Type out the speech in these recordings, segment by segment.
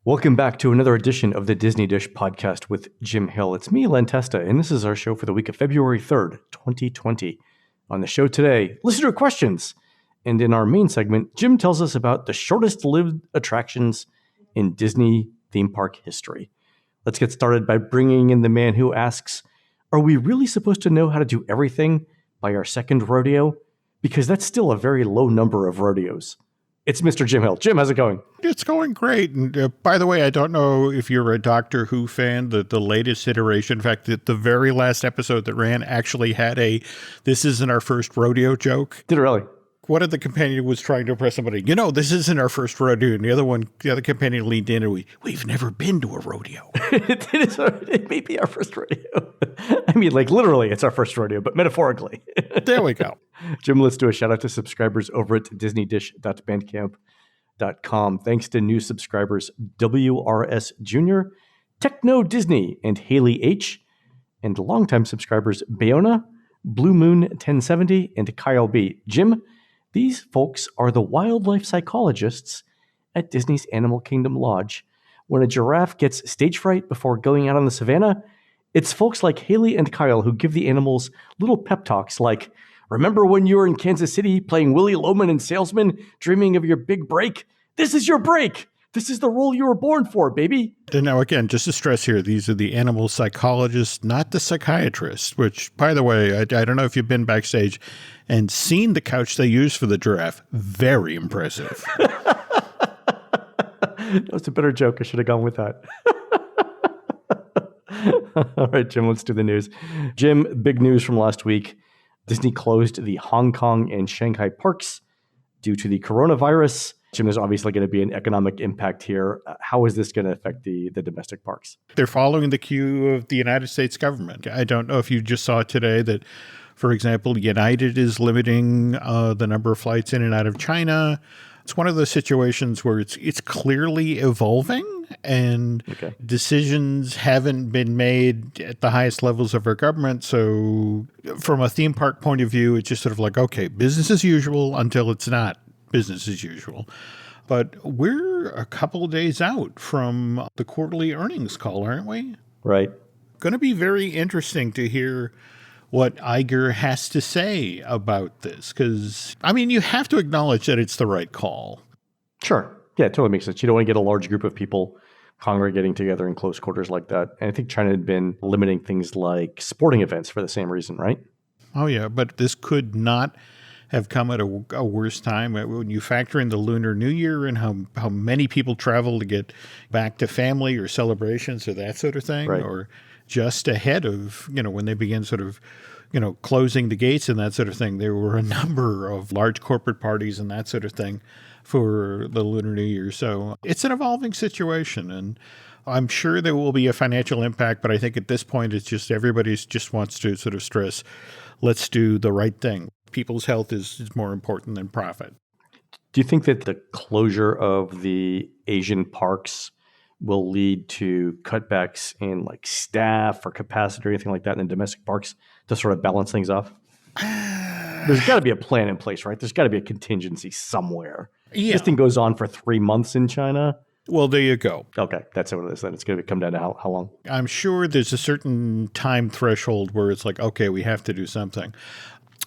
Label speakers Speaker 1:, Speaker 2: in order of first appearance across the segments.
Speaker 1: Welcome back to another edition of the Disney Dish podcast with Jim Hill. It's me, Len Testa, and this is our show for the week of February 3rd, 2020. On the show today, listener questions. And in our main segment, Jim tells us about the shortest lived attractions in Disney theme park history. Let's get started by bringing in the man who asks, are we really supposed to know how to do everything by our second rodeo? Because that's still a very low number of rodeos. It's Mr. Jim Hill. Jim, how's it going?
Speaker 2: It's going great. And by the way, I don't know if you're a Doctor Who fan, the latest iteration. In fact, the very last episode that ran actually had a "this isn't our first rodeo" joke.
Speaker 1: Did it really?
Speaker 2: One of the companion was trying to impress somebody. This isn't our first rodeo. And the other companion leaned in and we've never been to a rodeo.
Speaker 1: It may be our first rodeo. I mean, like literally, it's our first rodeo, but metaphorically.
Speaker 2: There we go.
Speaker 1: Jim, let's do a shout out to subscribers over at disneydish.bandcamp.com. Thanks to new subscribers WRS Jr., Techno Disney, and Haley H., and longtime subscribers Bayona, Blue Moon 1070, and Kyle B. Jim, these folks are the wildlife psychologists at Disney's Animal Kingdom Lodge. When a giraffe gets stage fright before going out on the savannah, it's folks like Haley and Kyle who give the animals little pep talks like, remember when you were in Kansas City playing Willie Loman and Salesman, dreaming of your big break? This is your break. This is the role you were born for, baby.
Speaker 2: And now, again, just to stress here, these are the animal psychologists, not the psychiatrists, which, by the way, I don't know if you've been backstage and seen the couch they use for the giraffe. Very impressive.
Speaker 1: That was a better joke. I should have gone with that. All right, Jim, let's do the news. Jim, big news from last week. Disney closed the Hong Kong and Shanghai parks due to the coronavirus. Jim, there's obviously going to be an economic impact here. How is this going to affect the domestic parks?
Speaker 2: They're following the cue of the United States government. I don't know if you just saw today that, for example, United is limiting the number of flights in and out of China. It's one of those situations where it's clearly evolving and decisions haven't been made at the highest levels of our government. So from a theme park point of view, it's just sort of like, okay, business as usual until it's not business as usual. But we're a couple of days out from the quarterly earnings call, aren't we?
Speaker 1: Right.
Speaker 2: Going to be very interesting to hear what Iger has to say about this. Because, I mean, you have to acknowledge that it's the right call.
Speaker 1: Sure. Yeah, it totally makes sense. You don't want to get a large group of people congregating together in close quarters like that. And I think China had been limiting things like sporting events for the same reason, right?
Speaker 2: Oh, yeah. But this could not have come at a worse time. When you factor in the Lunar New Year and how many people travel to get back to family or celebrations or that sort of thing,
Speaker 1: right,
Speaker 2: or just ahead of, when they begin sort of, closing the gates and that sort of thing, there were a number of large corporate parties and that sort of thing for the Lunar New Year. So it's an evolving situation, and I'm sure there will be a financial impact, but I think at this point, it's just everybody just wants to sort of stress, let's do the right thing. People's health is more important than profit.
Speaker 1: Do you think that the closure of the Asian parks will lead to cutbacks in like staff or capacity or anything like that in the domestic parks to sort of balance things off? There's got to be a plan in place, right? There's got to be a contingency somewhere.
Speaker 2: Yeah.
Speaker 1: This thing goes on for 3 months in China.
Speaker 2: Well, there you go.
Speaker 1: Okay, that's what it is. Then it's going to come down to how long?
Speaker 2: I'm sure there's a certain time threshold where it's like, okay, we have to do something.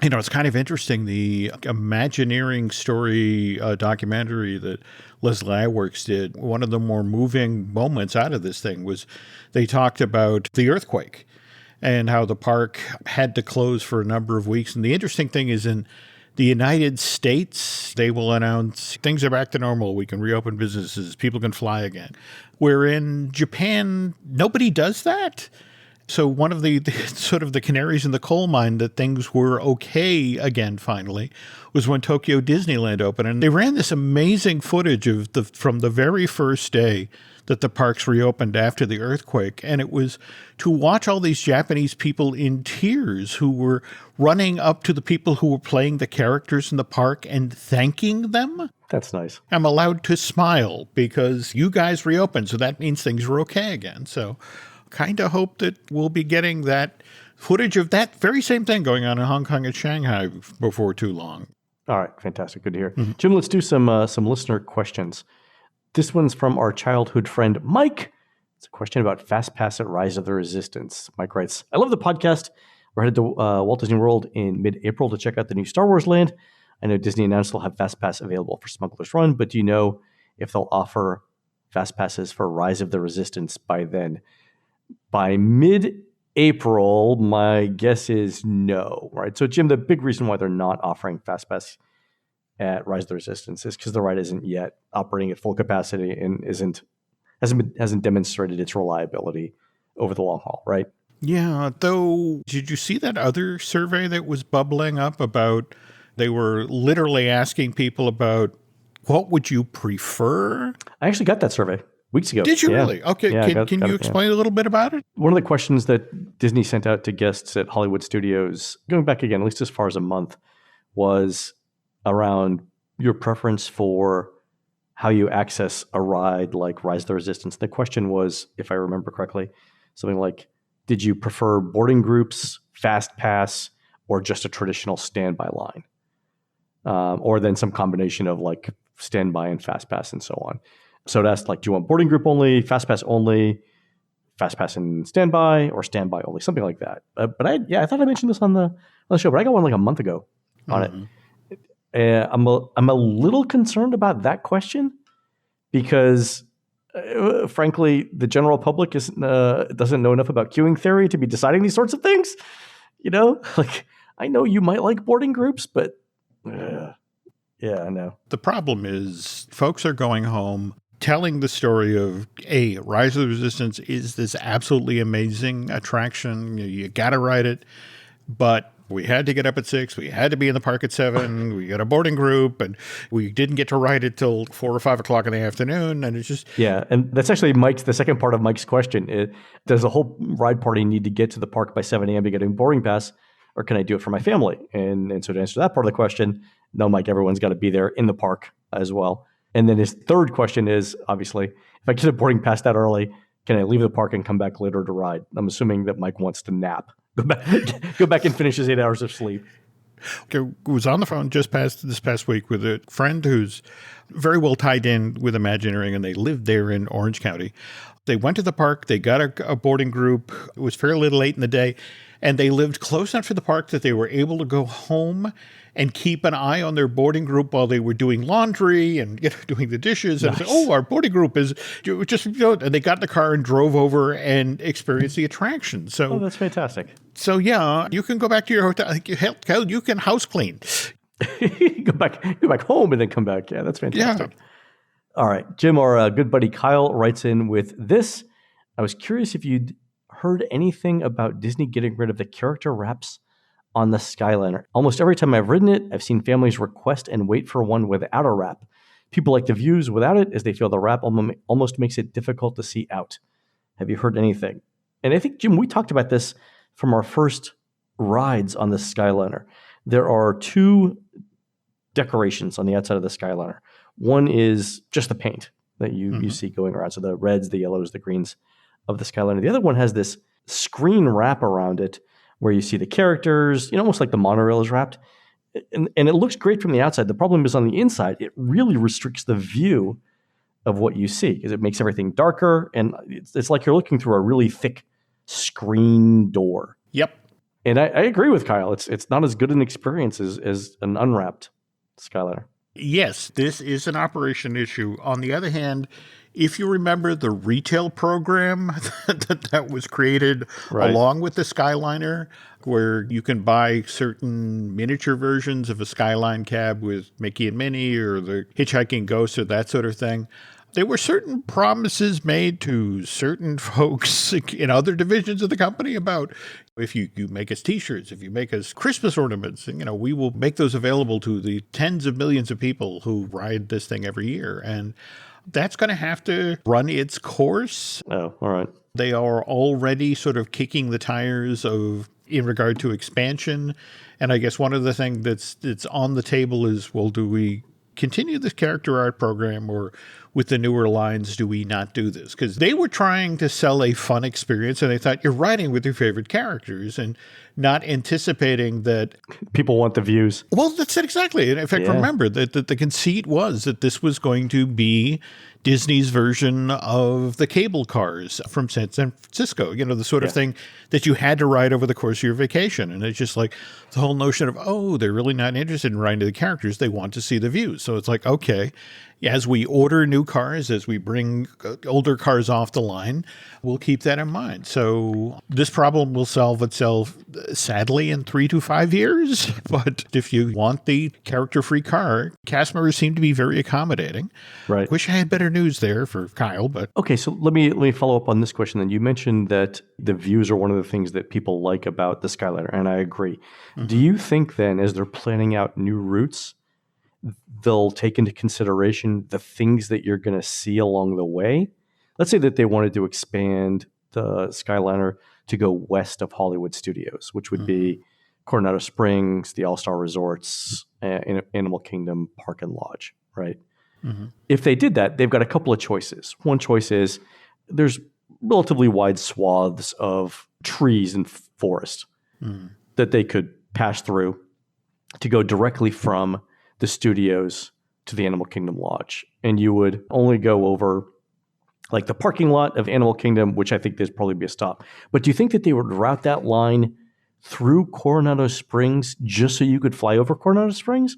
Speaker 2: It's kind of interesting. The Imagineering story documentary that Leslie Iwerks did, one of the more moving moments out of this thing was they talked about the earthquake and how the park had to close for a number of weeks. And the interesting thing is in the United States, they will announce things are back to normal. We can reopen businesses. People can fly again. Where in Japan, nobody does that. So one of the sort of the canaries in the coal mine that things were okay again finally was when Tokyo Disneyland opened. And they ran this amazing footage of from the very first day that the parks reopened after the earthquake. And it was to watch all these Japanese people in tears who were running up to the people who were playing the characters in the park and thanking them.
Speaker 1: That's nice.
Speaker 2: I'm allowed to smile because you guys reopened. So that means things are okay again. So kind of hope that we'll be getting that footage of that very same thing going on in Hong Kong and Shanghai before too long.
Speaker 1: All right. Fantastic. Good to hear. Mm-hmm. Jim, let's do some listener questions. This one's from our childhood friend, Mike. It's a question about FastPass at Rise of the Resistance. Mike writes, I love the podcast. We're headed to Walt Disney World in mid-April to check out the new Star Wars land. I know Disney announced they'll have FastPass available for Smuggler's Run, but do you know if they'll offer FastPasses for Rise of the Resistance by then? By mid-April, my guess is no. Right? So, Jim, the big reason why they're not offering FastPass at Rise of the Resistance is because the ride isn't yet operating at full capacity and hasn't demonstrated its reliability over the long haul, right?
Speaker 2: Yeah, though, did you see that other survey that was bubbling up about, they were literally asking people about, what would you prefer?
Speaker 1: I actually got that survey weeks ago.
Speaker 2: Did you really? Okay,
Speaker 1: Yeah,
Speaker 2: can you explain a little bit about it?
Speaker 1: One of the questions that Disney sent out to guests at Hollywood Studios, going back again, at least as far as a month, was around your preference for how you access a ride like Rise of the Resistance. The question was, if I remember correctly, something like, did you prefer boarding groups, fast pass, or just a traditional standby line? Or then some combination of like standby and fast pass and so on. So it asked, like, do you want boarding group only, fast pass and standby, or standby only, something like that. But I thought I mentioned this on the show, but I got one like a month ago on it. I'm a little concerned about that question because, frankly, the general public doesn't know enough about queuing theory to be deciding these sorts of things. You know, like, I know you might like boarding groups, but yeah, I know.
Speaker 2: The problem is folks are going home telling the story of, Rise of the Resistance is this absolutely amazing attraction. You got to ride it, but we had to get up at 6. We had to be in the park at 7. We got a boarding group, and we didn't get to ride it till 4 or 5 o'clock in the afternoon. And it's just
Speaker 1: and that's actually the second part of Mike's question. Does the whole ride party need to get to the park by 7 a.m. to get a boarding pass, or can I do it for my family? And so to answer that part of the question, no, Mike, everyone's got to be there in the park as well. And then his third question is, obviously, if I get a boarding pass that early, can I leave the park and come back later to ride? I'm assuming that Mike wants to nap. Go back and finish his 8 hours of sleep.
Speaker 2: I was on the phone this past week with a friend who's very well tied in with Imagineering, and they lived there in Orange County. They went to the park. They got a boarding group. It was fairly late in the day, and they lived close enough to the park that they were able to go home and keep an eye on their boarding group while they were doing laundry and doing the dishes. Nice. And say, our boarding group is just, and they got in the car and drove over and experienced the attraction. So
Speaker 1: that's fantastic.
Speaker 2: So yeah, you can go back to your hotel. Hell, you can house clean.
Speaker 1: go back home and then come back. Yeah, that's fantastic. Yeah. All right, Jim, our good buddy Kyle writes in with this. I was curious if you'd heard anything about Disney getting rid of the character wraps on the Skyliner. Almost every time I've ridden it, I've seen families request and wait for one without a wrap. People like the views without it as they feel the wrap almost makes it difficult to see out. Have you heard anything? And I think, Jim, we talked about this from our first rides on the Skyliner. There are 2 decorations on the outside of the Skyliner. One is just the paint that you see going around. So the reds, the yellows, the greens of the Skyliner. The other one has this screen wrap around it where you see the characters, almost like the monorail is wrapped. And it looks great from the outside. The problem is on the inside, it really restricts the view of what you see because it makes everything darker. And it's like you're looking through a really thick screen door.
Speaker 2: Yep.
Speaker 1: And I agree with Kyle. It's not as good an experience as an unwrapped Skyliner.
Speaker 2: Yes, this is an operation issue. On the other hand, if you remember the retail program that was created along with the Skyliner, where you can buy certain miniature versions of a Skyline cab with Mickey and Minnie or the Hitchhiking Ghost or that sort of thing, there were certain promises made to certain folks in other divisions of the company about if you make us T-shirts, if you make us Christmas ornaments, and we will make those available to the tens of millions of people who ride this thing every year. And that's going to have to run its course.
Speaker 1: Oh, all right.
Speaker 2: They are already sort of kicking the tires in regard to expansion. And I guess one of the things that's on the table is, well, do we continue this character art program, or with the newer lines do we not do this? Because they were trying to sell a fun experience, and they thought you're riding with your favorite characters and not anticipating that
Speaker 1: people want the views.
Speaker 2: Well, that's it exactly. And in fact, remember that the conceit was that this was going to be Disney's version of the cable cars from San Francisco, the sort of thing that you had to ride over the course of your vacation. And it's just like the whole notion of, they're really not interested in riding the characters. They want to see the views. So it's like, okay, as we order new cars, as we bring older cars off the line, we'll keep that in mind. So this problem will solve itself, sadly, in 3 to 5 years. But if you want the character-free car, cast members seem to be very accommodating.
Speaker 1: Right.
Speaker 2: Wish I had better news there for Kyle, but
Speaker 1: okay. So let me follow up on this question. Then you mentioned that the views are one of the things that people like about the Skyliner, and I agree. Mm-hmm. Do you think then, as they're planning out new routes, they'll take into consideration the things that you're going to see along the way? Let's say that they wanted to expand the Skyliner to go west of Hollywood Studios, which would be Coronado Springs, the All-Star Resorts, Animal Kingdom Park and Lodge, right? Mm-hmm. If they did that, they've got a couple of choices. One choice is there's relatively wide swaths of trees and forest that they could pass through to go directly from the studios to the Animal Kingdom Lodge. And you would only go over like the parking lot of Animal Kingdom, which I think there'd probably be a stop. But do you think that they would route that line through Coronado Springs just so you could fly over Coronado Springs?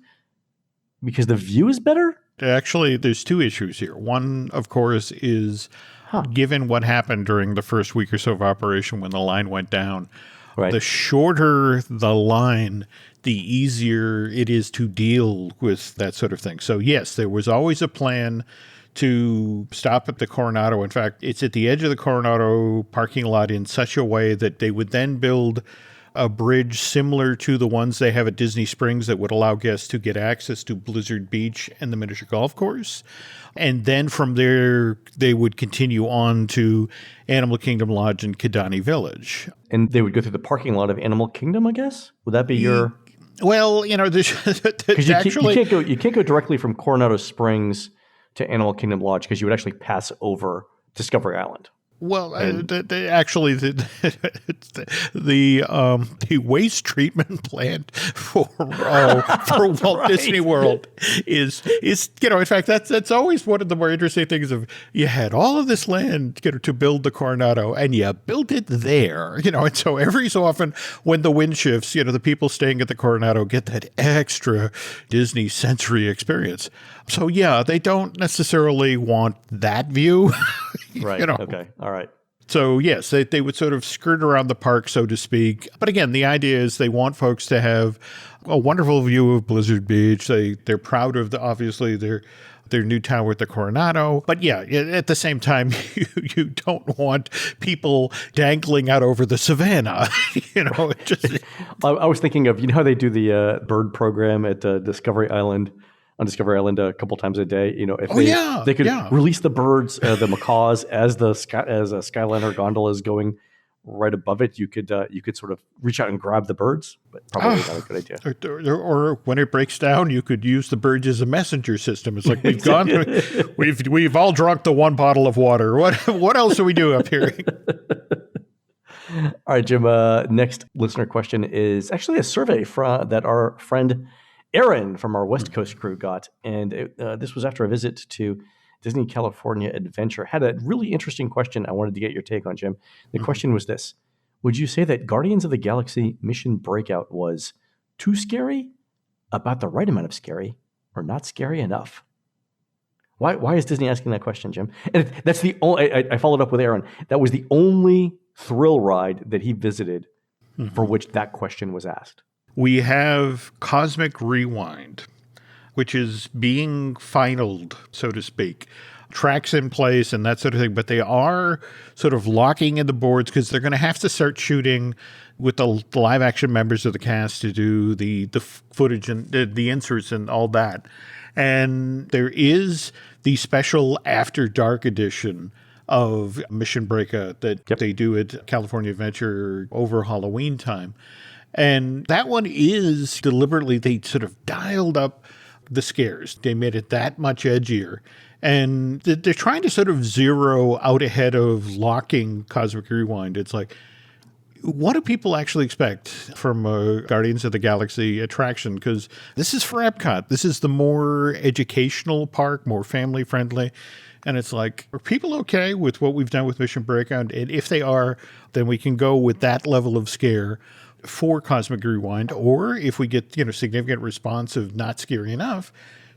Speaker 1: Because the view is better?
Speaker 2: Actually, there's two issues here. One, of course, is given what happened during the first week or so of operation when the line went down, the shorter the line, the easier it is to deal with that sort of thing. So, yes, there was always a plan to stop at the Coronado. In fact, it's at the edge of the Coronado parking lot in such a way that they would then build a bridge similar to the ones they have at Disney Springs that would allow guests to get access to Blizzard Beach and the miniature golf course. And then from there, they would continue on to Animal Kingdom Lodge and Kidani Village.
Speaker 1: And they would go through the parking lot of Animal Kingdom, I guess? Would that be your...
Speaker 2: Well, there's
Speaker 1: actually... You can't go directly from Coronado Springs to Animal Kingdom Lodge because you would actually pass over Discovery Island.
Speaker 2: Well, the waste treatment plant for Walt Disney World is in fact that's always one of the more interesting things of you had all of this land to build the Coronado and you built it there, and so every so often when the wind shifts, the people staying at the Coronado get that extra Disney sensory experience. So yeah, they don't necessarily want that view.
Speaker 1: Right. Okay. All right.
Speaker 2: So yes, they would sort of skirt around the park, so to speak. But again, the idea is they want folks to have a wonderful view of Blizzard Beach. They're proud of obviously their new tower at the Coronado. But yeah, at the same time, you don't want people dangling out over the savannah.
Speaker 1: I was thinking of how they do the bird program at Discovery Island. On Discovery Island a couple times a day, if they could release the birds, the macaws, as a Skyliner gondola is going right above it, you could sort of reach out and grab the birds, but probably not a good idea.
Speaker 2: Or when it breaks down, you could use the birds as a messenger system. It's like we've all drunk the one bottle of water. What else do we do up here?
Speaker 1: All right, Jim. Next listener question is actually a survey that our friend Aaron from our West Coast crew got, and this was after a visit to Disney California Adventure. Had a really interesting question I wanted to get your take on, Jim. The question was this: would you say that Guardians of the Galaxy Mission Breakout was too scary, about the right amount of scary, or not scary enough? Why is Disney asking that question, Jim? And that's the only. I followed up with Aaron. That was the only thrill ride that he visited for which that question was asked.
Speaker 2: We have Cosmic Rewind, which is being finaled, so to speak. Tracks in place and that sort of thing, but they are sort of locking in the boards because they're going to have to start shooting with the live action members of the cast to do the footage and the inserts and all that. And there is the special After Dark edition of Mission Breakout that they do at California Adventure over Halloween time. And that one is deliberately, they sort of dialed up the scares. They made it that much edgier. And they're trying to sort of zero out ahead of locking Cosmic Rewind. It's like, what do people actually expect from a Guardians of the Galaxy attraction? Because this is for Epcot. This is the more educational park, more family friendly. And it's like, are people okay with what we've done with Mission Breakout? And if they are, then we can go with that level of scare for Cosmic Rewind. Or if we get, significant response of not scary enough,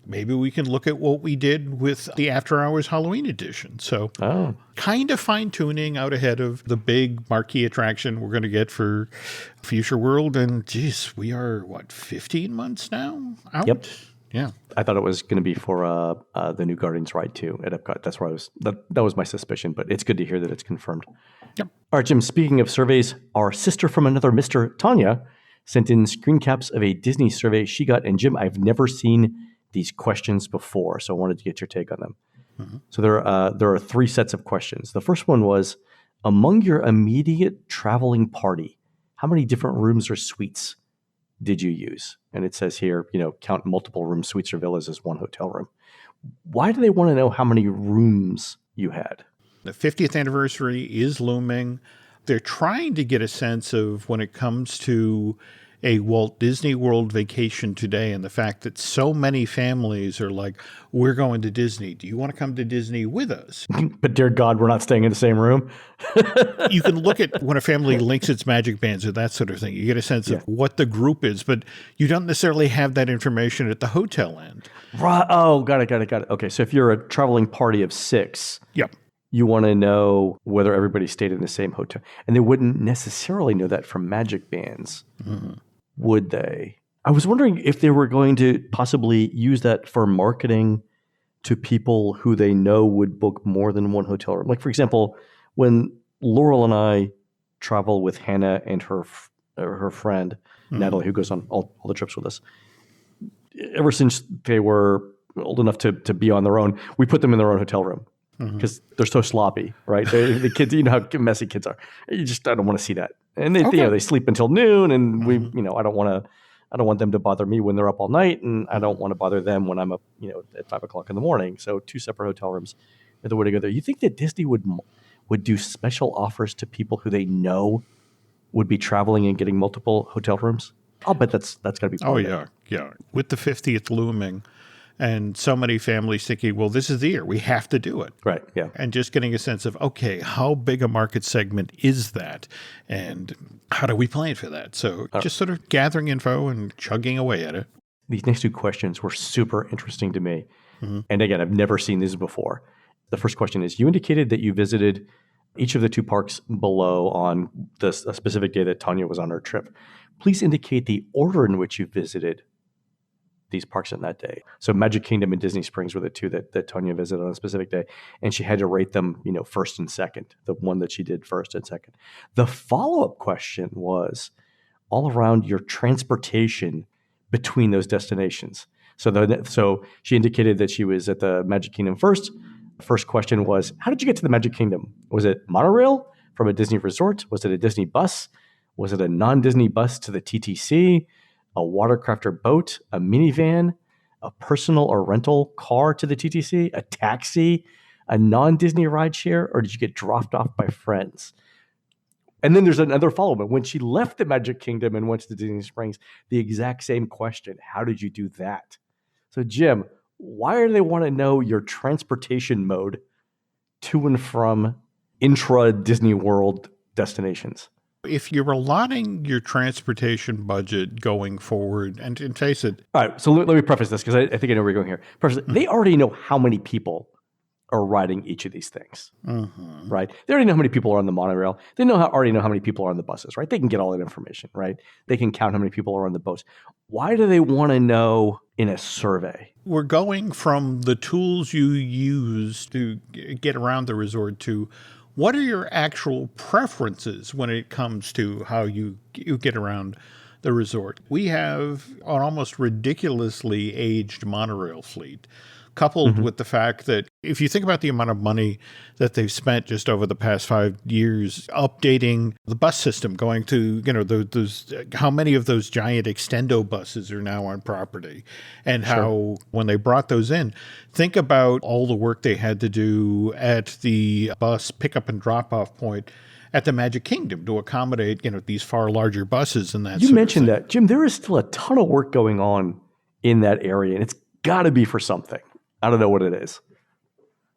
Speaker 2: maybe we can look at what we did with the After Hours Halloween edition. So kind of fine-tuning out ahead of the big marquee attraction we're going to get for Future World. And geez, we are, 15 months now out?
Speaker 1: Yep.
Speaker 2: Yeah.
Speaker 1: I thought it was going to be for the new Guardians ride too at Epcot. That's where that was my suspicion, but it's good to hear that it's confirmed.
Speaker 2: Yep.
Speaker 1: All right, Jim, speaking of surveys, our sister from another Mr. Tanya sent in screen caps of a Disney survey she got. And Jim, I've never seen these questions before, so I wanted to get your take on them. Mm-hmm. So there are 3 sets of questions. The first one was, among your immediate traveling party, how many different rooms or suites did you use? And it says here, count multiple room suites or villas as one hotel room. Why do they want to know how many rooms you had?
Speaker 2: The 50th anniversary is looming. They're trying to get a sense of when it comes to a Walt Disney World vacation today and the fact that so many families are like, we're going to Disney. Do you want to come to Disney with us?
Speaker 1: But dear God, we're not staying in the same room.
Speaker 2: You can look at when a family links its magic bands or that sort of thing. You get a sense of what the group is, but you don't necessarily have that information at the hotel end.
Speaker 1: Right. Oh, got it. Okay, so if you're a traveling party of 6,
Speaker 2: yep,
Speaker 1: you want to know whether everybody stayed in the same hotel. And they wouldn't necessarily know that from magic bands. Mm-hmm. Would they? I was wondering if they were going to possibly use that for marketing to people who they know would book more than one hotel room. Like, for example, when Laurel and I travel with Hannah and her friend, Natalie, who goes on all the trips with us, ever since they were old enough to be on their own, we put them in their own hotel room because they're so sloppy, right? The kids, you know how messy kids are. I don't want to see that. And they, they sleep until noon, and we, I don't want them to bother me when they're up all night, and I don't want to bother them when I'm up, at 5 o'clock in the morning. So 2 separate hotel rooms are the way to go there. You think that Disney would do special offers to people who they know would be traveling and getting multiple hotel rooms? I'll bet that's got to be part of it.
Speaker 2: Yeah. With the 50th looming, and so many families thinking, well, this is the year. We have to do it.
Speaker 1: Right, yeah.
Speaker 2: And just getting a sense of, okay, how big a market segment is that? And how do we plan for that? So just sort of gathering info and chugging away at it.
Speaker 1: These next 2 questions were super interesting to me. Mm-hmm. And again, I've never seen these before. The first question is, you indicated that you visited each of the 2 parks below on a specific day that Tanya was on her trip. Please indicate the order in which you visited these parks on that day. So Magic Kingdom and Disney Springs were the 2 that Tanya visited on a specific day. And she had to rate them, first and second, the one that she did first and second. The follow-up question was all around your transportation between those destinations. So she indicated that she was at the Magic Kingdom first. The first question was, how did you get to the Magic Kingdom? Was it monorail from a Disney resort? Was it a Disney bus? Was it a non-Disney bus to the TTC? A watercraft or boat, a minivan, a personal or rental car to the TTC, a taxi, a non-Disney rideshare, or did you get dropped off by friends? And then there's another follow-up. When she left the Magic Kingdom and went to the Disney Springs, the exact same question. How did you do that? So, Jim, why do they want to know your transportation mode to and from intra-Disney World destinations?
Speaker 2: If you're allotting your transportation budget going forward, and face it.
Speaker 1: All right, so let me preface this because I think I know where you're going here. First, they already know how many people are riding each of these things, right? They already know how many people are on the monorail. They already know how many people are on the buses, right? They can get all that information, right? They can count how many people are on the boats. Why do they want to know in a survey?
Speaker 2: We're going from the tools you use to get around the resort to what are your actual preferences when it comes to how you get around the resort? We have an almost ridiculously aged monorail fleet, coupled with the fact that If you think about the amount of money that they've spent just over the past 5 years updating the bus system, going to, those how many of those giant extendo buses are now on property, and how when they brought those in, think about all the work they had to do at the bus pickup and drop off point at the Magic Kingdom to accommodate, these far larger buses and that.
Speaker 1: You mentioned that, Jim. There is still a ton of work going on in that area, and it's got to be for something. I don't know what it is.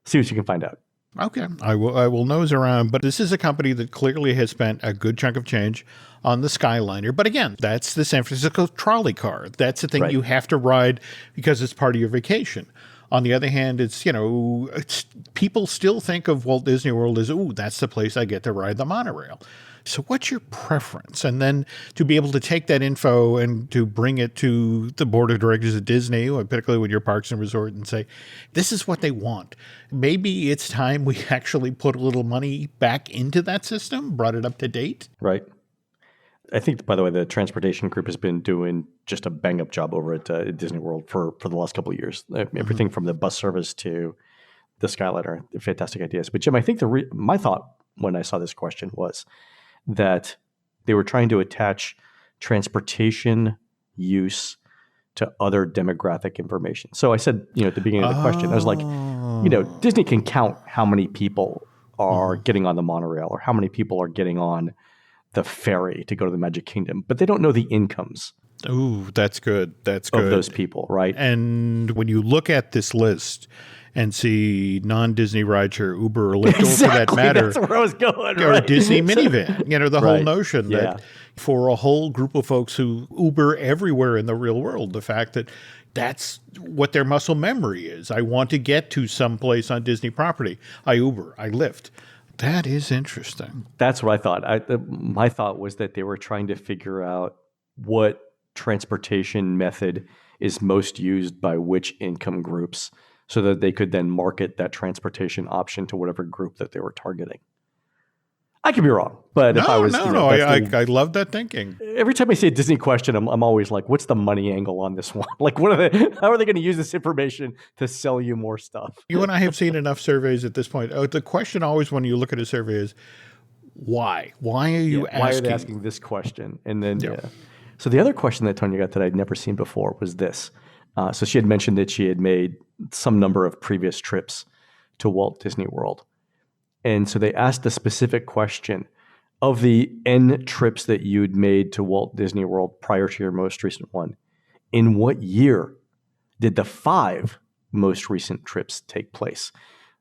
Speaker 1: See what you can find out.
Speaker 2: Okay. I will nose around, but this is a company that clearly has spent a good chunk of change on the Skyliner. But again, that's the San Francisco trolley car. That's the thing you have to ride because it's part of your vacation. On the other hand, it's people still think of Walt Disney World as, ooh, that's the place I get to ride the monorail. So what's your preference? And then to be able to take that info and to bring it to the board of directors of Disney, particularly with your parks and resort, and say, this is what they want. Maybe it's time we actually put a little money back into that system, brought it up to date.
Speaker 1: Right. I think, by the way, the transportation group has been doing just a bang-up job over at Disney World for the last couple of years. Everything from the bus service to the Skyliner, fantastic ideas. But Jim, I think my thought when I saw this question was that they were trying to attach transportation use to other demographic information. So I said, at the beginning of the question, I was like, Disney can count how many people are getting on the monorail or how many people are getting on the ferry to go to the Magic Kingdom, but they don't know the incomes.
Speaker 2: Ooh, that's good. That's good.
Speaker 1: Of those people, right?
Speaker 2: And when you look at this list and see non-Disney rideshare, Uber or Lyft, or for that matter,
Speaker 1: that's where I was going,
Speaker 2: or Disney minivan, the whole notion
Speaker 1: Yeah.
Speaker 2: that for a whole group of folks who Uber everywhere in the real world, the fact that that's what their muscle memory is. I want to get to some place on Disney property. I Uber, I Lyft. That is interesting.
Speaker 1: That's what I thought. My thought was that they were trying to figure out what transportation method is most used by which income groups so that they could then market that transportation option to whatever group that they were targeting. I could be wrong, but if I was...
Speaker 2: I love that thinking.
Speaker 1: Every time I see a Disney question, I'm always like, what's the money angle on this one? Like, how are they going to use this information to sell you more stuff?
Speaker 2: You and I have seen enough surveys at this point. The question always when you look at a survey is, why? Why are you asking?
Speaker 1: Why are they asking this question? And then, So the other question that Tonya got that I'd never seen before was this. So she had mentioned that she had made some number of previous trips to Walt Disney World. And so they asked the specific question, of the N trips that you'd made to Walt Disney World prior to your most recent one, in what year did the 5 most recent trips take place?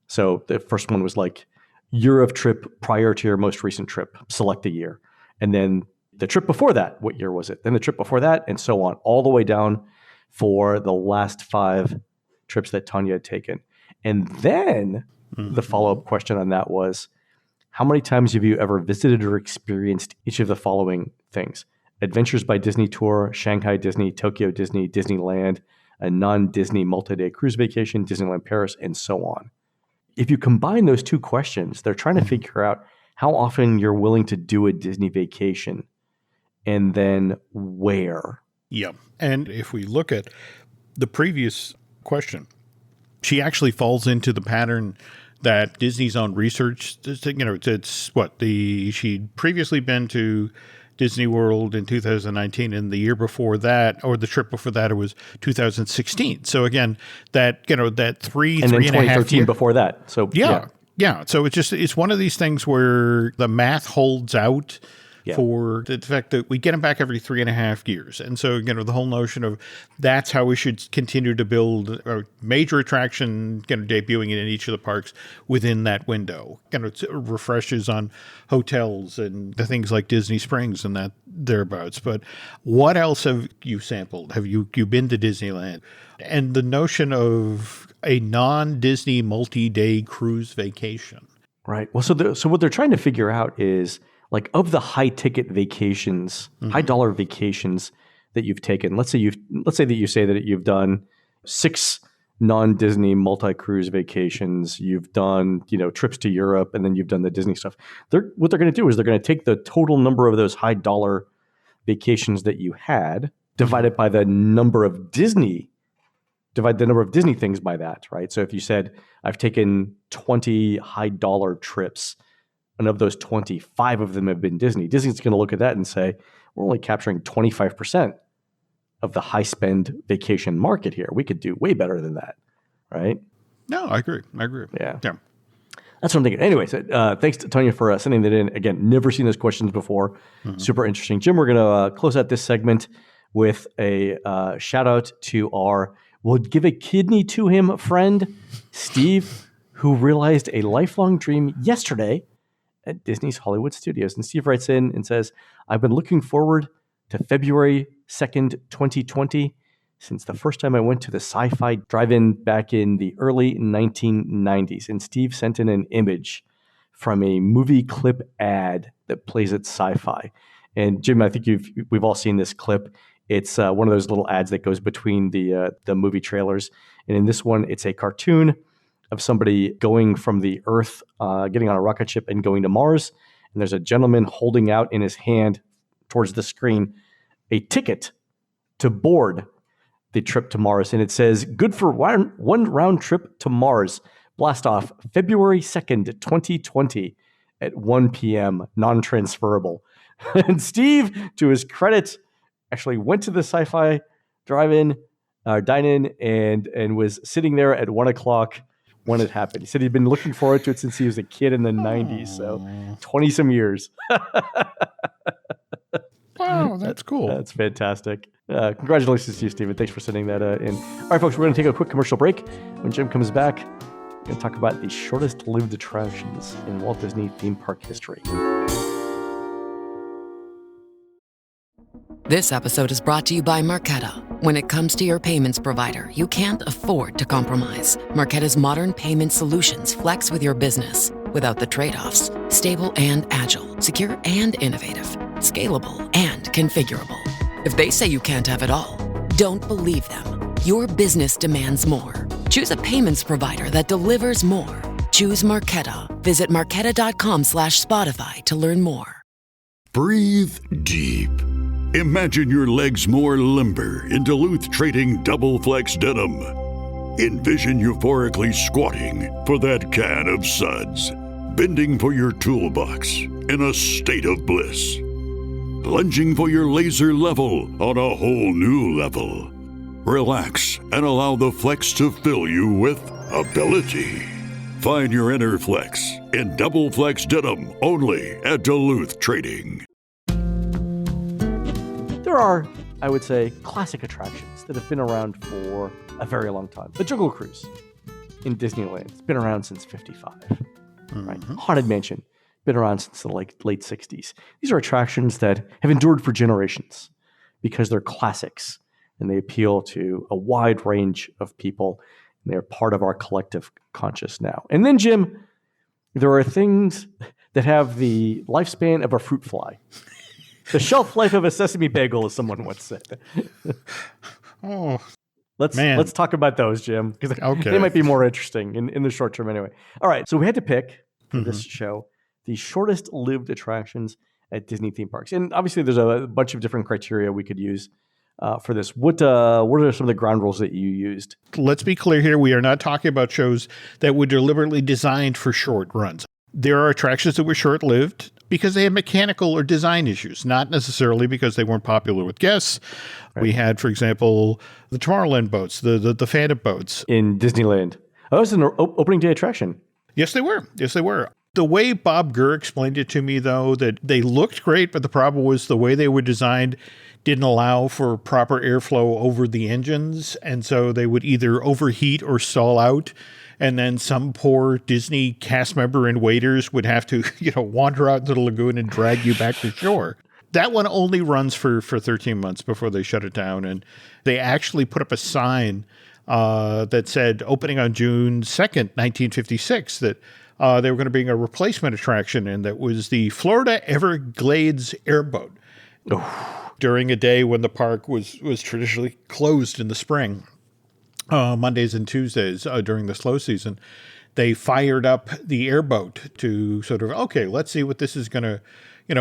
Speaker 1: So the first one was like year of trip prior to your most recent trip, select a year. And then the trip before that, what year was it? Then the trip before that, and so on, all the way down for the last 5 trips that Tonya had taken. And then the follow-up question on that was, how many times have you ever visited or experienced each of the following things? Adventures by Disney Tour, Shanghai Disney, Tokyo Disney, Disneyland, a non-Disney multi-day cruise vacation, Disneyland Paris, and so on. If you combine those 2 questions, they're trying to figure out how often you're willing to do a Disney vacation and then where.
Speaker 2: Yeah. And if we look at the previous question, she actually falls into the pattern that Disney's own research, it's what she'd previously been to Disney World in 2019, and the year before that, or the trip before that, it was 2016. So again, that 3.5
Speaker 1: and then 2013 before that. So
Speaker 2: yeah. So it's one of these things where the math holds out for the fact that we get them back every 3.5 years. And so, the whole notion of that's how we should continue to build a major attraction, debuting in each of the parks within that window. It refreshes on hotels and the things like Disney Springs and that thereabouts. But what else have you sampled? Have you been to Disneyland? And the notion of a non-Disney multi-day cruise vacation.
Speaker 1: Right. Well, so what they're trying to figure out is, like, of the high ticket vacations, high dollar vacations that you've taken, let's say that you've done 6 non-Disney multi-cruise vacations, you've done, trips to Europe, and then you've done the Disney stuff. What they're going to do is they're going to take the total number of those high dollar vacations that you had, divided by the number of Disney divide the number of Disney things by that, right? So if you said, I've taken 20 high dollar trips, and of those 25 of them have been Disney, Disney's going to look at that and say, we're only capturing 25% of the high spend vacation market here. We could do way better than that, right?
Speaker 2: No, I agree.
Speaker 1: Yeah. That's what I'm thinking. Anyways, thanks to Tanya for sending that in. Again, never seen those questions before. Super interesting. Jim, we're going to close out this segment with a shout out to our "We'll Give a Kidney to Him" friend, Steve, who realized a lifelong dream yesterday at Disney's Hollywood Studios. And Steve writes in and says, I've been looking forward to February 2nd, 2020, since the first time I went to the Sci-Fi Drive-In back in the early 1990s. And Steve sent in an image from a movie clip ad that plays at Sci-Fi. And Jim, I think we've all seen this clip. It's one of those little ads that goes between the movie trailers. And in this one, it's a cartoon of somebody going from the Earth, getting on a rocket ship and going to Mars. And there's a gentleman holding out in his hand towards the screen a ticket to board the trip to Mars. And it says, good for one round trip to Mars. Blast off February 2nd, 2020 at 1 p.m. Non-transferable. And Steve, to his credit, actually went to the Sci-Fi Drive-In, dine-in, and was sitting there at 1 o'clock when it happened. He said he'd been looking forward to it since he was a kid in the 90s. So 20 some years.
Speaker 2: Wow, that's cool.
Speaker 1: That's fantastic. Congratulations to you, Stephen. Thanks for sending that in. All right, folks, we're going to take a quick commercial break. When Jim comes back, we're going to talk about the shortest lived attractions in Walt Disney theme park history.
Speaker 3: This episode is brought to you by Marqeta. When it comes to your payments provider, you can't afford to compromise. Marqeta's modern payment solutions flex with your business without the trade-offs. Stable and agile, secure and innovative, scalable and configurable. If they say you can't have it all, don't believe them. Your business demands more. Choose a payments provider that delivers more. Choose Marqeta. Visit marqeta.com/Spotify to learn more.
Speaker 4: Breathe deep. Imagine your legs more limber in Duluth Trading Double Flex Denim. Envision euphorically squatting for that can of suds, bending for your toolbox in a state of bliss, lunging for your laser level on a whole new level. Relax and allow the flex to fill you with ability. Find your inner flex in Double Flex Denim only at Duluth Trading.
Speaker 1: There are, I would say, classic attractions that have been around for a very long time. The Jungle Cruise in Disneyland has been around since 55. Right? Haunted Mansion, been around since the late 60s. These are attractions that have endured for generations because they're classics and they appeal to a wide range of people. And they're part of our collective conscious now. And then, Jim, there are things that have the lifespan of a fruit fly. The shelf life of a sesame bagel, as someone once said. Let's talk about those, Jim, because they might be more interesting in the short term anyway. All right, so we had to pick for this show the shortest lived attractions at Disney theme parks. And obviously there's a bunch of different criteria we could use for this. What are some of the ground rules that you used?
Speaker 2: Let's be clear here. We are not talking about shows that were deliberately designed for short runs. There are attractions that were short-lived because they had mechanical or design issues, not necessarily because they weren't popular with guests. Right. We had, for example, the Tomorrowland boats, the Phantom boats.
Speaker 1: In Disneyland. Oh, that was an opening day attraction.
Speaker 2: Yes, they were. The way Bob Gurr explained it to me, though, that they looked great, but the problem was the way they were designed didn't allow for proper airflow over the engines, and so they would either overheat or stall out. And then some poor Disney cast member and waiters would have to, wander out into the lagoon and drag you back to shore. That one only runs for 13 months before they shut it down. And they actually put up a sign that said opening on June 2nd, 1956, that they were going to bring a replacement attraction, and that was the Florida Everglades Airboat. During a day when the park was traditionally closed in the spring. Mondays and Tuesdays during the slow season, they fired up the airboat to sort of, let's see what this is going to,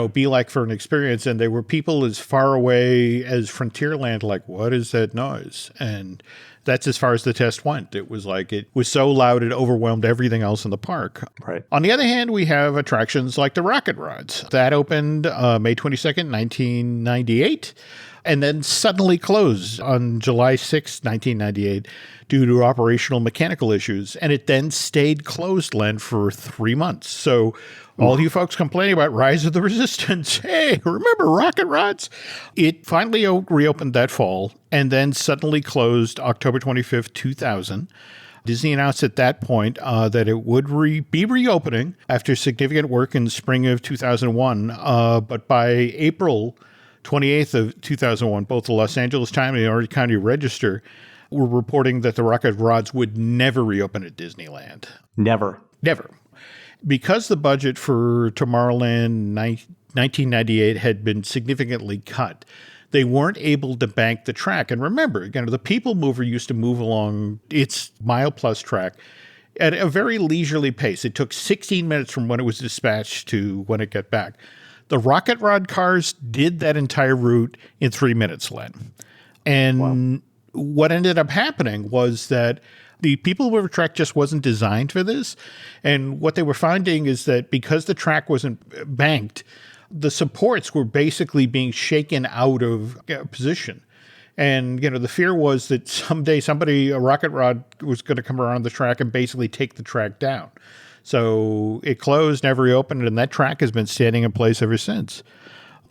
Speaker 2: be like for an experience. And there were people as far away as Frontierland, like, what is that noise? And that's as far as the test went. It was like it was so loud it overwhelmed everything else in the park.
Speaker 1: Right.
Speaker 2: On the other hand, we have attractions like the Rocket Rods. That opened May 22nd, 1998, and then suddenly closed on July 6, 1998, due to operational mechanical issues. And it then stayed closed, Len, for 3 months. So all you folks complaining about Rise of the Resistance, hey, remember Rocket Rods? It finally reopened that fall and then suddenly closed October 25th, 2000. Disney announced at that point that it would be reopening after significant work in the spring of 2001. But by April 28th of 2001, both the Los Angeles Times and the Orange County Register were reporting that the Rocket Rods would never reopen at Disneyland.
Speaker 1: Never.
Speaker 2: Never. Because the budget for Tomorrowland 1998 had been significantly cut, they weren't able to bank the track. And remember, the People Mover used to move along its mile-plus track at a very leisurely pace. It took 16 minutes from when it was dispatched to when it got back. The Rocket Rod cars did that entire route in 3 minutes, Len. And what ended up happening was that the People Mover track just wasn't designed for this. And what they were finding is that because the track wasn't banked, the supports were basically being shaken out of position. And, the fear was that someday a Rocket Rod was going to come around the track and basically take the track down. So it closed, never reopened, and that track has been standing in place ever since.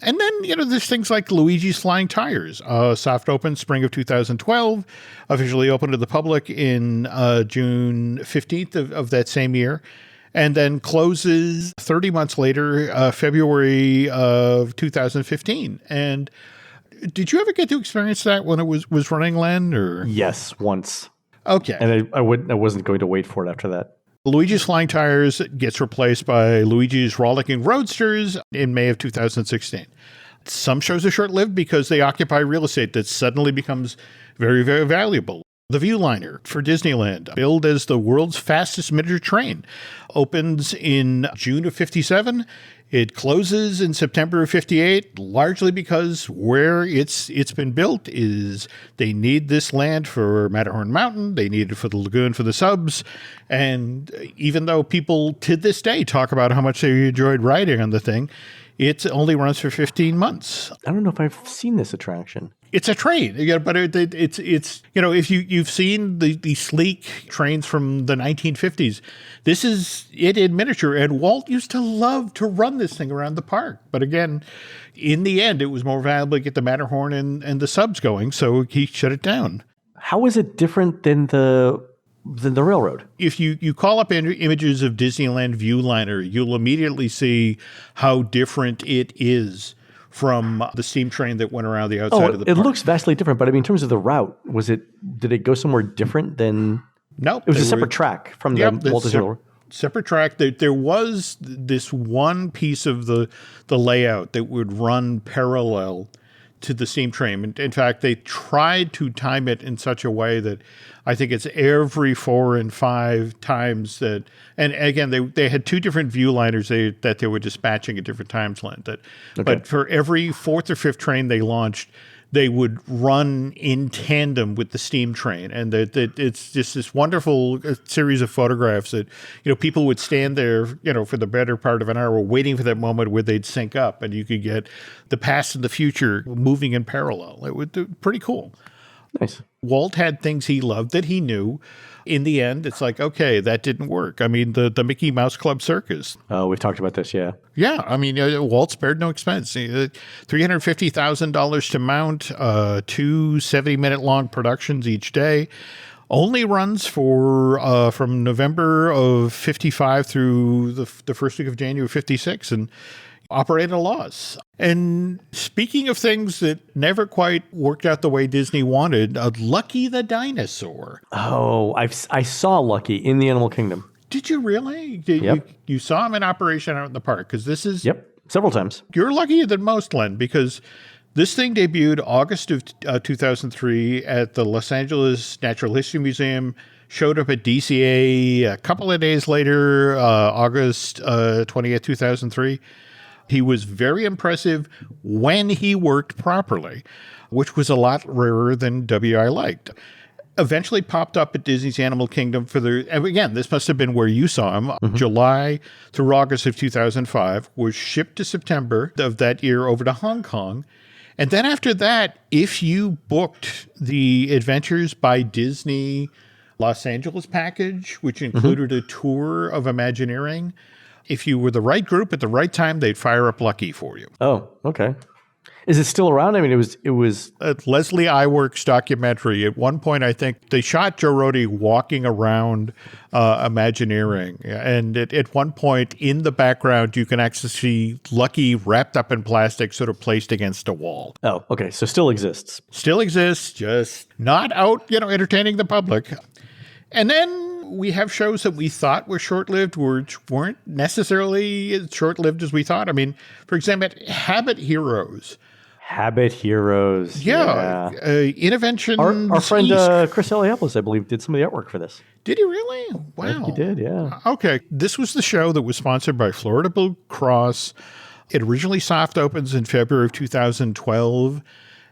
Speaker 2: And then, there's things like Luigi's Flying Tires, soft open spring of 2012, officially opened to the public in June 15th of that same year, and then closes 30 months later, February of 2015. And did you ever get to experience that when it was running, Len? Or?
Speaker 1: Yes, once.
Speaker 2: Okay.
Speaker 1: And I wasn't going to wait for it after that.
Speaker 2: Luigi's Flying Tires gets replaced by Luigi's Rollicking Roadsters in May of 2016. Some shows are short-lived because they occupy real estate that suddenly becomes very, very valuable. The Viewliner for Disneyland, billed as the world's fastest miniature train, opens in June of 57. It closes in September of 58, largely because where it's been built is they need this land for Matterhorn Mountain. They need it for the lagoon for the subs. And even though people to this day talk about how much they enjoyed riding on the thing, it only runs for 15 months.
Speaker 1: I don't know if I've seen this attraction.
Speaker 2: It's a train, but it's if you've seen the sleek trains from the 1950s, this is it in miniature. And Walt used to love to run this thing around the park. But again, in the end, it was more valuable to get the Matterhorn and the subs going, so he shut it down.
Speaker 1: How is it different than the railroad?
Speaker 2: If you call up images of Disneyland Viewliner, you'll immediately see how different it is from the steam train that went around the outside of the park.
Speaker 1: It looks vastly different, but in terms of the route, did it go somewhere different than?
Speaker 2: Nope.
Speaker 1: It was a separate track from the Walt Disney World.
Speaker 2: Separate track. There was this one piece of the layout that would run parallel to the steam train. In fact, they tried to time it in such a way that I think it's every 4 and 5 times that, and again, they had 2 different Viewliners that they were dispatching at different times, Len. But for every 4th or 5th train they launched, they would run in tandem with the steam train. And that it's just this wonderful series of photographs that, people would stand there, for the better part of an hour waiting for that moment where they'd sync up and you could get the past and the future moving in parallel. It was pretty cool.
Speaker 1: Nice.
Speaker 2: Walt had things he loved that he knew. In the end, it's like, okay, that didn't work. I mean, the Mickey Mouse Club Circus.
Speaker 1: Oh, we've talked about this, yeah.
Speaker 2: Yeah, I mean, Walt spared no expense. $350,000 to mount, 2 70-minute long productions each day. Only runs for from November of 55 through the first week of January of 56, and operated at a loss. And speaking of things that never quite worked out the way Disney wanted, Lucky the Dinosaur.
Speaker 1: Oh, I saw Lucky in the Animal Kingdom.
Speaker 2: Did you really?
Speaker 1: Yep.
Speaker 2: You saw him in operation out in the park? Because this is...
Speaker 1: Yep, several times.
Speaker 2: You're luckier than most, Len, because this thing debuted August of 2003 at the Los Angeles Natural History Museum, showed up at DCA a couple of days later, August 20th, 2003. He was very impressive when he worked properly, which was a lot rarer than WI liked. eventually popped up at Disney's Animal Kingdom and again, this must have been where you saw him, July through August of 2005, was shipped to September of that year over to Hong Kong. And then after that, if you booked the Adventures by Disney Los Angeles package, which included a tour of Imagineering, if you were the right group at the right time, they'd fire up Lucky for you.
Speaker 1: Oh, okay. Is it still around? I mean, it was
Speaker 2: a Leslie Iwerks documentary. At one point, I think they shot Joe Rohde walking around Imagineering. And at one point in the background, you can actually see Lucky wrapped up in plastic, sort of placed against a wall.
Speaker 1: Oh, okay. So still exists.
Speaker 2: Still exists, just not out, entertaining the public. And then we have shows that we thought were short-lived, which weren't necessarily as short-lived as we thought. I mean, for example, Habit Heroes.
Speaker 1: Habit Heroes.
Speaker 2: Yeah. Interventions.
Speaker 1: Our friend Chris Eliopoulos, I believe, did some of the artwork for this.
Speaker 2: Did he really? Wow.
Speaker 1: I think he did, yeah.
Speaker 2: Okay. This was the show that was sponsored by Florida Blue Cross. It originally soft opens in February of 2012.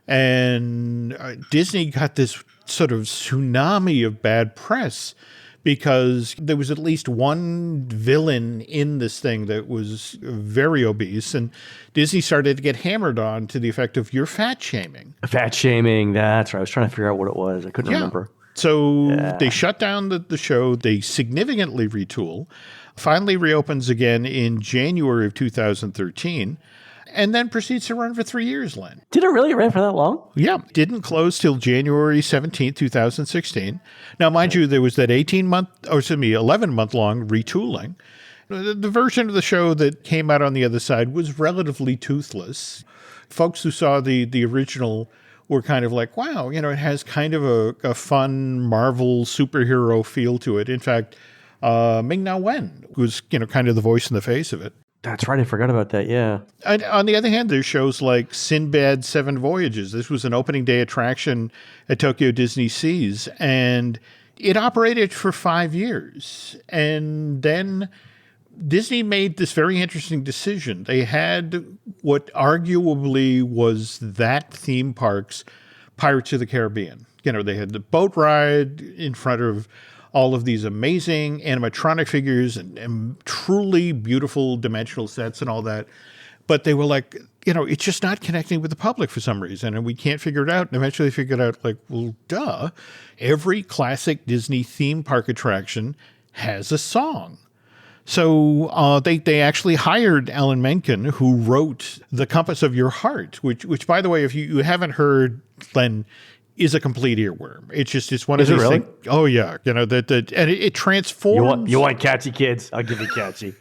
Speaker 2: And Disney got this sort of tsunami of bad press because there was at least one villain in this thing that was very obese, and Disney started to get hammered on to the effect of you're fat shaming.
Speaker 1: Fat shaming, that's right. I was trying to figure out what it was. I couldn't remember.
Speaker 2: So they shut down the show. They significantly retool. Finally reopens again in January of 2013. And then proceeds to run for 3 years, Len.
Speaker 1: Did it really run for that long?
Speaker 2: Yeah. Didn't close till January 17th, 2016. Now, mind you, there was that 11-month long retooling. The version of the show that came out on the other side was relatively toothless. Folks who saw the original were kind of like, wow, it has kind of a fun Marvel superhero feel to it. In fact, Ming-Na Wen was, kind of the voice and the face of it.
Speaker 1: That's right. I forgot about that. Yeah.
Speaker 2: And on the other hand, there's shows like Sinbad's Seven Voyages. This was an opening day attraction at Tokyo Disney Seas, and it operated for 5 years. And then Disney made this very interesting decision. They had what arguably was that theme park's Pirates of the Caribbean. They had the boat ride in front of all of these amazing animatronic figures and truly beautiful dimensional sets and all that. But they were like, it's just not connecting with the public for some reason, and we can't figure it out. And eventually figured out, like, well, duh. Every classic Disney theme park attraction has a song. So they actually hired Alan Menken, who wrote The Compass of Your Heart, which by the way, if you haven't heard, Len, is a complete earworm. It's one of these things. Oh yeah, and it transforms.
Speaker 1: You want catchy kids? I'll give you catchy.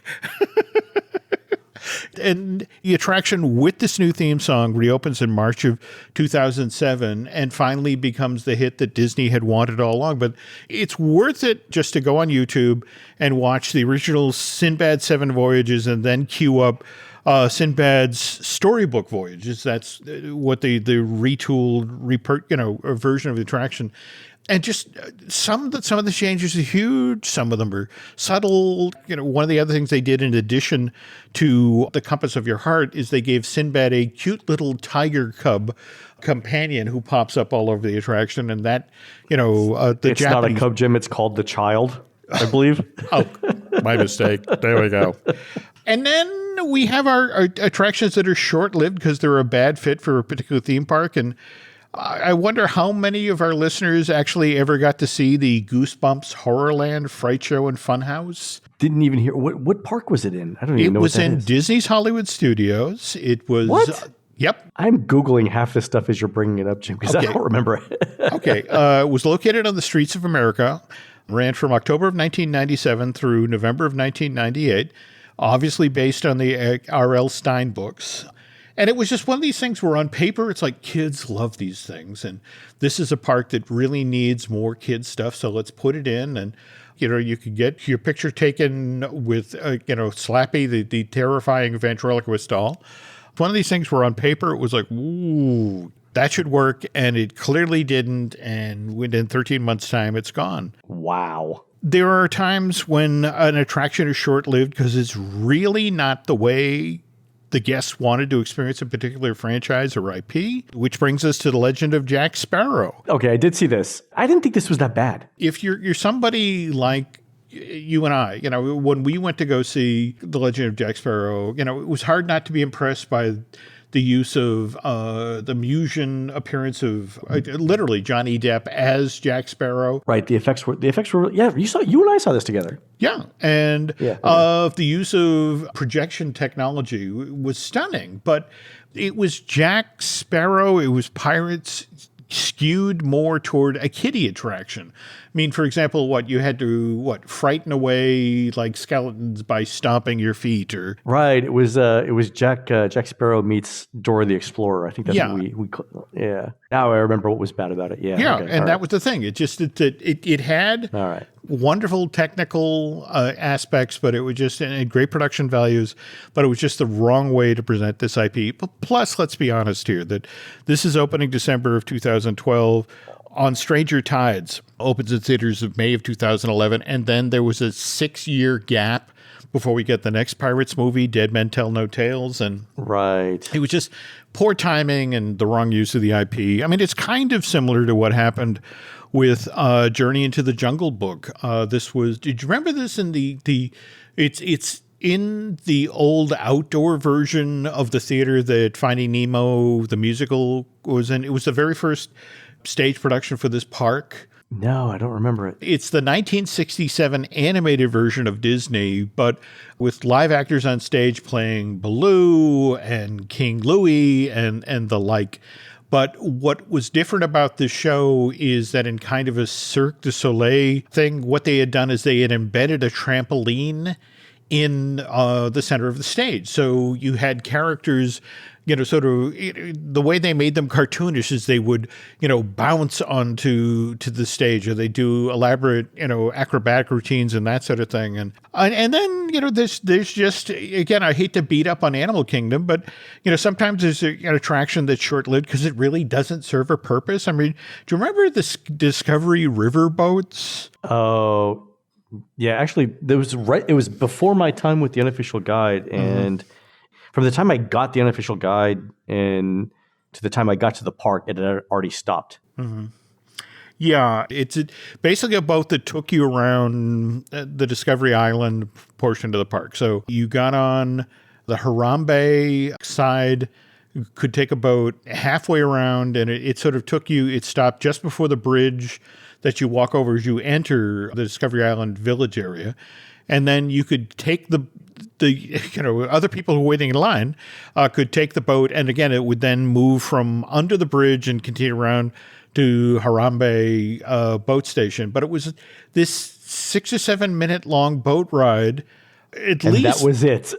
Speaker 2: And the attraction with this new theme song reopens in March of 2007 and finally becomes the hit that Disney had wanted all along. But it's worth it just to go on YouTube and watch the original Sinbad Seven Voyages and then queue up Sinbad's Storybook Voyages. That's what the retooled, version of the attraction. And just some of the changes are huge. Some of them are subtle. One of the other things they did in addition to The Compass of Your Heart is they gave Sinbad a cute little tiger cub companion who pops up all over the attraction. And that,
Speaker 1: it's not a cub, Jim. It's called the Child, I believe.
Speaker 2: Oh, my mistake. There we go. And then we have our attractions that are short-lived because they're a bad fit for a particular theme park. And I wonder how many of our listeners actually ever got to see the Goosebumps Horrorland Fright Show and Funhouse.
Speaker 1: Didn't even hear. What park was it in? I don't even know what that is.
Speaker 2: It was in Disney's Hollywood Studios. It was...
Speaker 1: What?
Speaker 2: Yep.
Speaker 1: I'm Googling half this stuff as you're bringing it up, Jim, because I don't remember it.
Speaker 2: Okay. It was located on the streets of America, ran from October of 1997 through November of 1998, obviously based on the R.L. Stein books. And it was just one of these things where on paper, it's like kids love these things. And this is a park that really needs more kids stuff. So let's put it in. And, you could get your picture taken with, Slappy, the terrifying ventriloquist doll. One of these things where on paper, it was like, ooh, that should work. And it clearly didn't. And within 13 months' time, it's gone.
Speaker 1: Wow.
Speaker 2: There are times when an attraction is short-lived because it's really not the way the guests wanted to experience a particular franchise or IP, which brings us to The Legend of Jack Sparrow.
Speaker 1: Okay, I did see this. I didn't think this was that bad.
Speaker 2: If you're somebody like you and I, when we went to go see The Legend of Jack Sparrow, it was hard not to be impressed by the use of the Musian appearance of literally Johnny Depp as Jack Sparrow.
Speaker 1: Right, the effects were yeah, you and I saw this together.
Speaker 2: Yeah, and the use of projection technology was stunning, but it was Jack Sparrow, it was pirates skewed more toward a kiddie attraction. I mean, for example, you had to frighten away like skeletons by stomping your feet, or
Speaker 1: right. It was Jack Sparrow meets Dora the Explorer. I think that's what we yeah. Now I remember what was bad about it. Yeah,
Speaker 2: yeah,
Speaker 1: okay,
Speaker 2: and that was the thing. It just it had
Speaker 1: all right.
Speaker 2: Wonderful technical aspects, but it was just and great production values, but it was just the wrong way to present this IP. But plus, let's be honest here, that this is opening December of 2012 on Stranger Tides, opens in theaters of May of 2011, and then there was a 6-year gap before we get the next Pirates movie, Dead Men Tell No Tales, and
Speaker 1: right.
Speaker 2: It was just poor timing and the wrong use of the IP. I mean, it's kind of similar to what happened with Journey into the Jungle Book. This was. Did you remember this in it's in the old outdoor version of the theater that Finding Nemo, the musical, was in? It was the very first stage production for this park.
Speaker 1: No, I don't remember it.
Speaker 2: It's the 1967 animated version of Disney, but with live actors on stage playing Baloo and King Louie and the like. But what was different about this show is that in kind of a Cirque du Soleil thing, what they had done is they had embedded a trampoline in the center of the stage. So you had characters, sort of the way they made them cartoonish is they would, bounce onto the stage, or they do elaborate, acrobatic routines and that sort of thing. And then, there's just, again, I hate to beat up on Animal Kingdom, but, sometimes there's an attraction that's short-lived because it really doesn't serve a purpose. I mean, do you remember the Discovery River boats?
Speaker 1: Oh, yeah, actually, it was before my time with the Unofficial Guide, and from the time I got the Unofficial Guide and to the time I got to the park, it had already stopped.
Speaker 2: Mm-hmm. Yeah, it's basically a boat that took you around the Discovery Island portion of the park. So you got on the Harambe side, could take a boat halfway around, and it sort of it stopped just before the bridge that you walk over as you enter the Discovery Island village area. And then you could take the other people who were waiting in line could take the boat. And again, it would then move from under the bridge and continue around to Harambe boat station. But it was this 6 or 7 minute long boat ride.
Speaker 1: And that was it.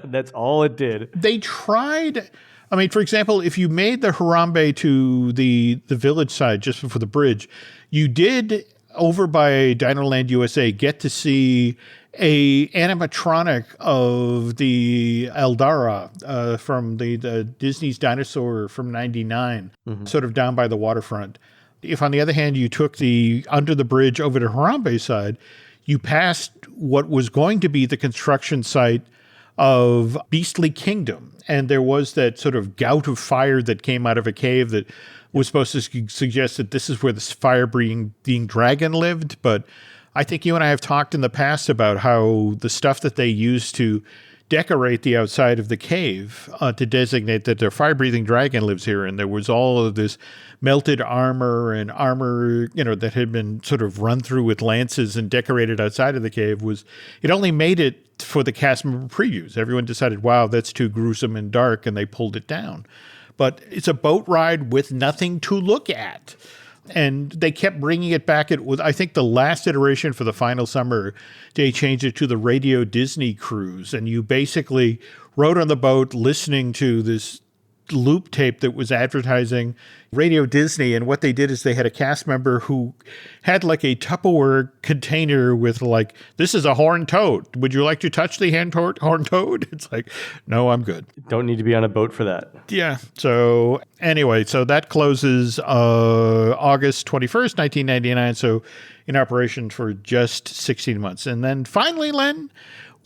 Speaker 1: That's all it did.
Speaker 2: They tried. I mean, for example, if you made the Harambe to the village side just before the bridge, you did over by Dinoland USA get to see a animatronic of the Eldara from the Disney's dinosaur from '99, sort of down by the waterfront. If, on the other hand, you took the under the bridge over to Harambe side, you passed what was going to be the construction site of Beastly Kingdom. And there was that sort of gout of fire that came out of a cave that was supposed to suggest that this is where this fire-breathing dragon lived. But I think you and I have talked in the past about how the stuff that they used to decorate the outside of the cave to designate that their fire-breathing dragon lives here. And there was all of this melted armor and armor, that had been sort of run through with lances and decorated outside of the cave. It only made it for the cast member previews. Everyone decided, wow, that's too gruesome and dark, and they pulled it down. But it's a boat ride with nothing to look at. And they kept bringing it back. It was, I think, the last iteration for the final summer, they changed it to the Radio Disney Cruise. And you basically rode on the boat listening to this loop tape that was advertising Radio Disney. And what they did is they had a cast member who had like a Tupperware container with like, this is a horned toad. Would you like to touch the horned toad? It's like, no, I'm good.
Speaker 1: Don't need to be on a boat for that.
Speaker 2: Yeah. So anyway, so that closes August 21st, 1999. So in operation for just 16 months. And then finally, Len,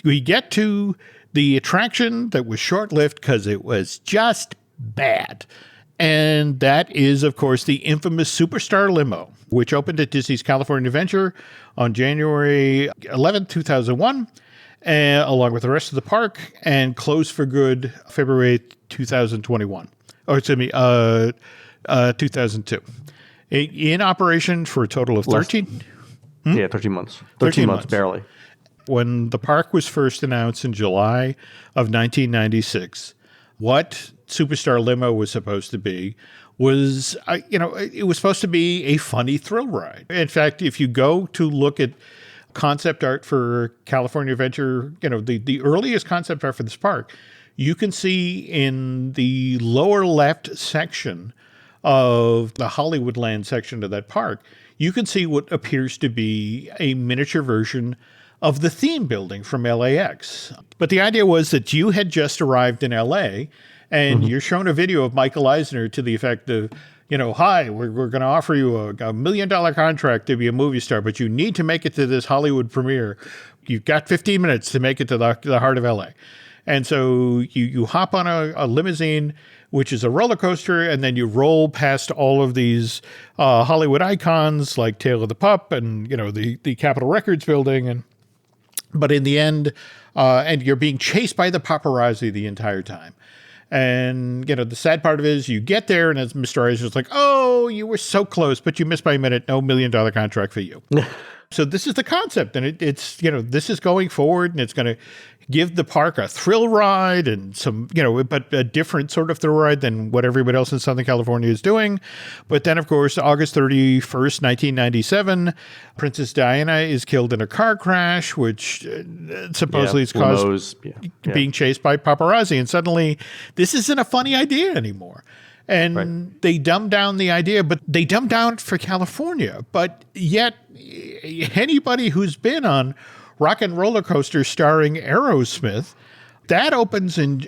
Speaker 2: we get to the attraction that was short-lived because it was just bad. And that is, of course, the infamous Superstar Limo, which opened at Disney's California Adventure on January 11th, 2001, along with the rest of the park, and closed for good February 2021. Or, excuse me, 2002. In operation for a total of 13?
Speaker 1: Yeah, 13 months. 13 months, barely.
Speaker 2: When the park was first announced in July of 1996, what Superstar Limo was supposed to be was, it was supposed to be a funny thrill ride. In fact, if you go to look at concept art for California Adventure, the earliest concept art for this park, you can see in the lower left section of the Hollywoodland section of that park, you can see what appears to be a miniature version of the theme building from LAX. But the idea was that you had just arrived in LA and you're shown a video of Michael Eisner to the effect of, hi, we're going to offer you a $1 million contract to be a movie star, but you need to make it to this Hollywood premiere. You've got 15 minutes to make it to the heart of LA. And so you hop on a limousine, which is a roller coaster, and then you roll past all of these Hollywood icons like Tale of the Pup and, the Capitol Records building. But in the end, and you're being chased by the paparazzi the entire time. And, the sad part of it is you get there, and as Mr. Eisner's like, oh, you were so close, but you missed by a minute. No $1 million contract for you. So this is the concept, and it's this is going forward, and it's going to give the park a thrill ride and some, but a different sort of thrill ride than what everybody else in Southern California is doing. But then, of course, August 31st, 1997, Princess Diana is killed in a car crash, which supposedly is caused being chased by paparazzi. And suddenly, this isn't a funny idea anymore. And they dumbed down the idea, but they dumbed down it for California. But yet, anybody who's been on Rock and Roller Coaster starring Aerosmith, that opens in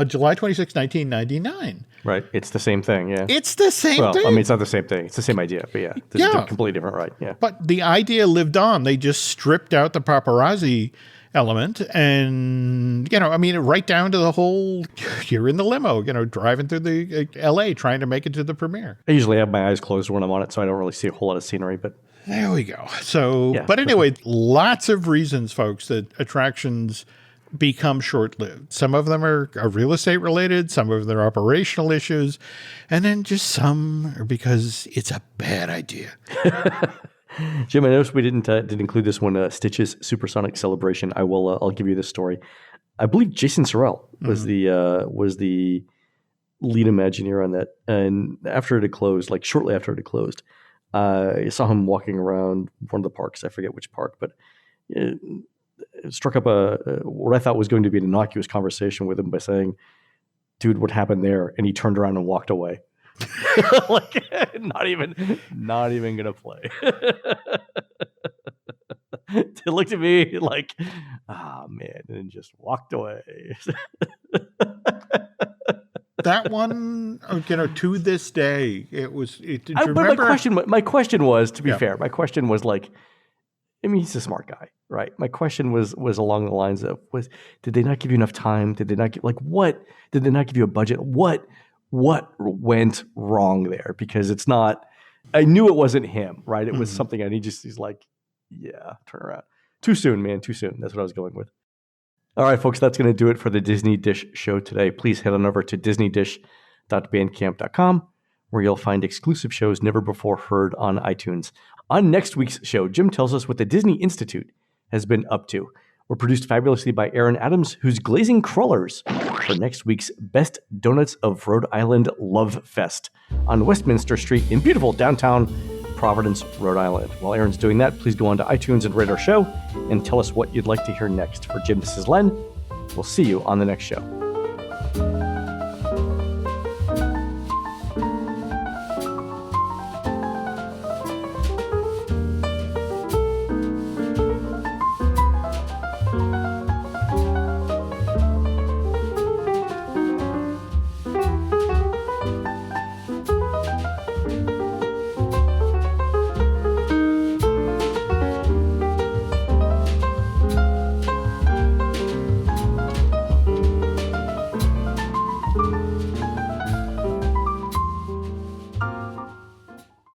Speaker 2: July 26, 1999.
Speaker 1: Right. It's the same thing, yeah.
Speaker 2: It's the same thing.
Speaker 1: I mean, it's not the same thing. It's the same idea, but yeah. This is a completely different ride, yeah.
Speaker 2: But the idea lived on. They just stripped out the paparazzi element and, right down to the whole, you're in the limo, driving through the L.A. trying to make it to the premiere.
Speaker 1: I usually have my eyes closed when I'm on it, so I don't really see a whole lot of scenery, but...
Speaker 2: There we go. So, but anyway, lots of reasons, folks, that attractions become short-lived. Some of them are real estate related, some of them are operational issues, and then just some are because it's a bad idea.
Speaker 1: Jim, I noticed we didn't include this one, Stitch's Supersonic Celebration. I'll give you this story. I believe Jason Sorrell was the lead Imagineer on that, and after it had closed, like shortly after it had closed, I saw him walking around one of the parks. I forget which park, but it struck up what I thought was going to be an innocuous conversation with him by saying, "Dude, what happened there?" And he turned around and walked away. Like, not even gonna play. He looked at me like, "Ah, man," and just walked away.
Speaker 2: That one, to this day, it was.
Speaker 1: My question was, to be fair, my question was like, I mean, he's a smart guy, right? My question was along the lines of, did they not give you enough time? Did they not what? Did they not give you a budget? What went wrong there? Because it's not. I knew it wasn't him, right? It was something, and he's like, yeah, turn around. Too soon, man. Too soon. That's what I was going with. All right, folks, that's going to do it for the Disney Dish show today. Please head on over to disneydish.bandcamp.com, where you'll find exclusive shows never before heard on iTunes. On next week's show, Jim tells us what the Disney Institute has been up to. We're produced fabulously by Aaron Adams, who's glazing crullers for next week's Best Donuts of Rhode Island Love Fest on Westminster Street in beautiful downtown Providence, Rhode Island. While Aaron's doing that, please go on to iTunes and rate our show and tell us what you'd like to hear next. For Jim, this is Len. We'll see you on the next show.